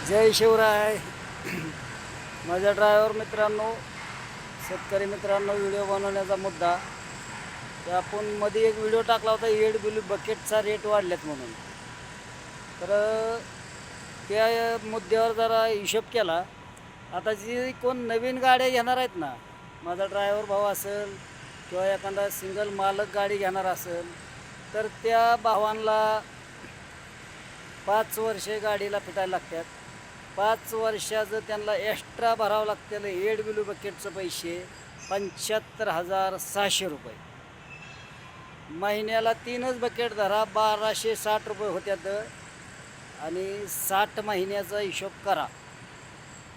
जय शिवराय. माझ्या ड्रायव्हर मित्रांनो, शेतकरी मित्रांनो, व्हिडिओ बनवण्याचा मुद्दा ते आपण मध्ये एक व्हिडिओ टाकला होता, EW बकेटचा रेट वाढल्यात म्हणून. तर त्या मुद्द्यावर जरा हिशोब केला. आता जी कोण नवीन गाड्या घेणार आहेत ना, माझा ड्रायव्हर भाऊ असेल किंवा एखादा सिंगल मालक गाडी घेणार असेल, तर त्या भावांना 5 वर्षे गाडीला फिटायला लागतात. 5 वर्षाचं त्यांना एक्स्ट्रा भरावं लागतं EW बकेटचं पैसे 75,600 रुपये. महिन्याला 3च बकेट धरा, 1,260 रुपये होत्यात. आणि 60 महिन्याचा हिशोब करा,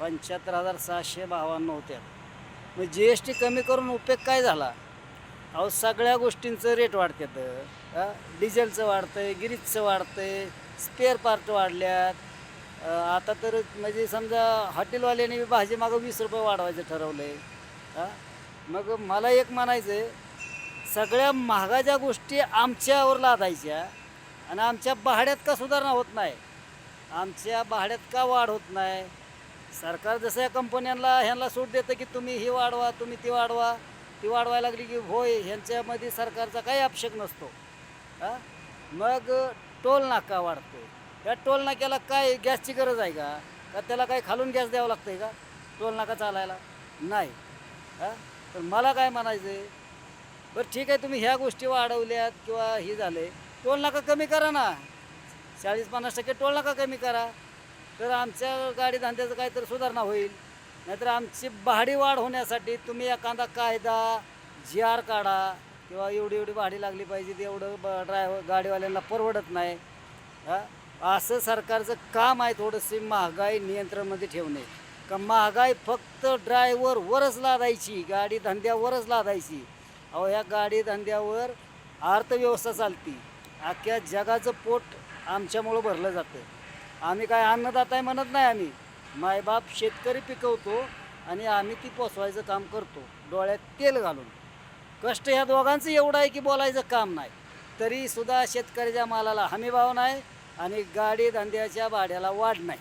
75,652 होत्यात. मग GST कमी करून उपयोग काय झाला? अहो, सगळ्या गोष्टींचं रेट वाढतात. डिझेलचं वाढतं आहे, गिरीजचं वाढतं आहे, स्पेअर पार्ट वाढल्यात. आता तर म्हणजे समजा हॉटेलवाल्याने भाजी मागं 20 रुपये वाढवायचं ठरवलं आहे. मग मला एक म्हणायचं आहे, सगळ्या महागाच्या गोष्टी आमच्यावर लादायच्या आणि आमच्या भाड्यात का सुधारणा होत नाही? आमच्या भाड्यात का वाढ होत नाही? सरकार जसं या कंपन्यांना ह्यांना सूट देतं की तुम्ही ही वाढवा, तुम्ही ती वाढवा. ती वाढवायला लागली की होय, ह्यांच्यामध्ये सरकारचा काही अपेक्षक नसतो. मग टोल नाका वाढतो. त्या टोल नाक्याला काय गॅसची गरज आहे का? त्याला काय खालून गॅस द्यावं लागतं आहे का टोल नाका चालायला? नाही. तर मला काय म्हणायचं आहे, बरं ठीक आहे, तुम्ही ह्या गोष्टी वाढवल्यात किंवा ही झाले, टोल नाका कमी करा ना. 40-50% टोल नाका कमी करा, तर आमच्या गाडी धंद्याचं काहीतरी सुधारणा होईल. नाहीतर आमची भाडी वाढ होण्यासाठी तुम्ही एखादा कायदा GR काढा, किंवा एवढी एवढी भाडी लागली पाहिजे, तेवढं ड्रायव्हर गाडीवाल्यांना परवडत नाही. असं सरकारचं काम आहे थोडंसं महागाई नियंत्रणामध्ये ठेवणे. का महागाई फक्त ड्रायव्हरवरच लादायची, गाडी धंद्यावरच लादायची? अहो, ह्या गाडी धंद्यावर अर्थव्यवस्था चालती. अख्ख्या जगाचं पोट आमच्यामुळं भरलं जातं. आम्ही काय अन्नदाता आहे म्हणत नाही. आम्ही मायबाप शेतकरी पिकवतो आणि आम्ही ती पोचवायचं काम करतो, डोळ्यात तेल घालून. कष्ट ह्या दोघांचं एवढं आहे की बोलायचं काम नाही. तरीसुद्धा शेतकऱ्याच्या मालाला हमीभाव नाही आणि गाडी धंद्याच्या भाड्याला वाढ नाही.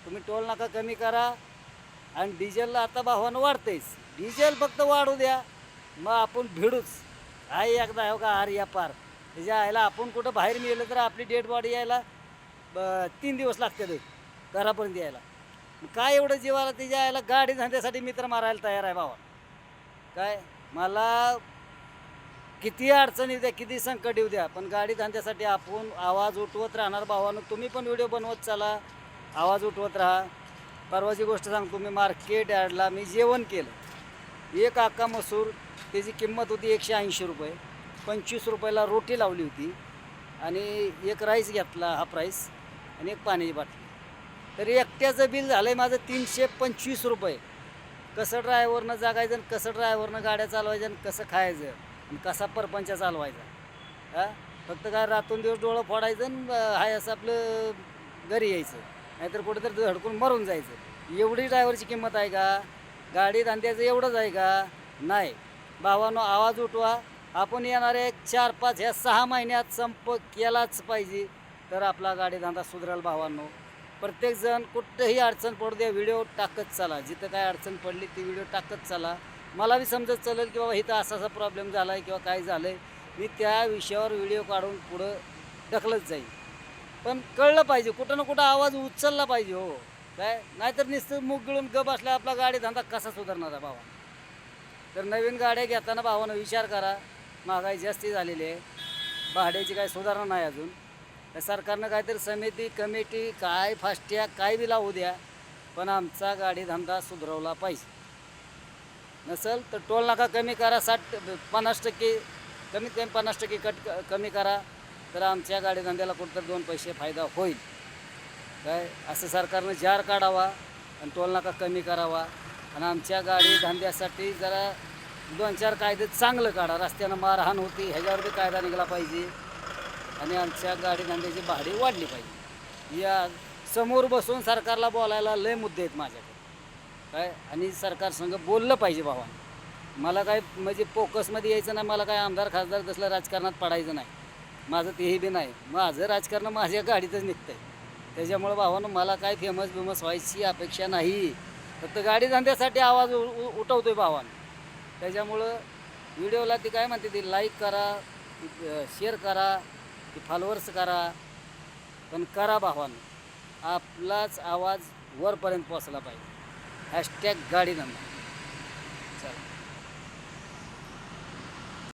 तुम्ही टोल नाका कमी करा. आणि डिझेलला आता भावानं वाढतेच, डिझेल फक्त वाढू द्या, मग आपण भिडूच. आहे एकदा हो का आर या पार. त्याच्या यायला आपण कुठं बाहेर मिळलं तर आपली डेड बॉडी यायला 3 दिवस लागतात घरापर्यंत यायला. काय एवढं जीवाला त्याच्या यायला गाडी धंद्यासाठी मित्र मारायला तयार आहे भावा. काय मला किती अडचण येऊ द्या, किती संकट येऊ द्या, पण गाडी धंद्यासाठी आपण आवाज उठवत राहणार भावानं. तुम्ही पण व्हिडिओ बनवत चला, आवाज उठवत राहा. परवाची गोष्ट सांगतो, मी मार्केट यार्डला मी जेवण केलं. एक आका मसूर, त्याची किंमत होती 180 रुपये. 25 रुपयाला रोटी लावली होती आणि एक राईस घेतला, हाफ राईस, आणि एक पाण्याची बाटली. तरी एकट्याचं बिल झालं आहे माझं 325 रुपये. कसं ड्रायव्हरनं जागायचं आणि कसं ड्रायव्हरनं गाड्या चालवायच्या आणि कसं खायचं आणि कसा परपंच चालवायचा? फक्त काय रात्रंदिवस डोळं फोडायचं आणि हाय असं आपलं घरी यायचं, नाहीतर कुठेतरी धडकून मरून जायचं. एवढी ड्रायव्हरची किंमत आहे का? गाडी धंद्याचं एवढंच आहे का? नाही. भावानो, आवाज उठवा. आपण येणारे 4-5 ह्या 6 महिन्यात संप केलाच पाहिजे, तर आपला गाडी धंदा सुधरेल भावांनो. प्रत्येकजण कुठंही अडचण पडू द्या, व्हिडिओ टाकत चला. जिथं काय अडचण पडली ती व्हिडिओ टाकत चला. मला बी समजत चालेल की बाबा इथं असा असा प्रॉब्लेम झाला आहे किंवा काय झालं आहे. मी त्या विषयावर व्हिडिओ काढून पुढं ढकलत जाईल. पण कळलं पाहिजे, कुठं ना कुठं आवाज उचलला पाहिजे. हो काय, नाहीतर नुसतं मुग गिळून गप असल्या आपला गाडी धंदा कसा सुधारणार आहे भावा? तर नवीन गाड्या घेताना भावानं विचार करा. महागाई जास्ती झालेली आहे, भाड्याची काही सुधारणा नाही अजून. तर सरकारनं काहीतरी समिती, कमिटी, काय फास्टॅग काय बी लावू द्या, पण आमचा गाडी धंदा सुधारवला पाहिजे. नसेल तर टोल नाका कमी करा, 50% कमीत कमी 50% कमी करा, तर आमच्या गाडी धंद्याला कुठंतरी 2 पैसे फायदा होईल. काय असं सरकारनं जार काढावा आणि टोल नाका कमी करावा. आणि आमच्या गाडी धंद्यासाठी जरा 2-4 कायदे चांगलं काढा. रस्त्यानं मारहाण होती, ह्याच्यावर बी कायदा निघाला पाहिजे आणि आमच्या गाडी धंद्याची भाडी वाढली पाहिजे. या समोर बसून सरकारला बोलायला लय मुद्दे आहेत माझ्याकडे. काय, आणि सरकार संग बोललं पाहिजे भावा. मला काय म्हणजे फोकसमध्ये यायचं नाही, मला काय आमदार खासदार तसलं राजकारणात पडायचं नाही. माझं तेही बी नाही. माझं राजकारण माझ्या गाडीतच निघतं आहे. त्याच्यामुळं भावानं मला काय फेमस व्हायची अपेक्षा नाही. फक्त गाडी धंद्यासाठी आवाज उठवतोय भावानं. त्याच्यामुळं व्हिडिओला ती काय म्हणते ती लाईक करा, शेअर करा, ती फॉलोअर्स करा, पण करा भावानं. आपलाच आवाज वरपर्यंत पोचला पाहिजे. # गाडी धंदा. चला.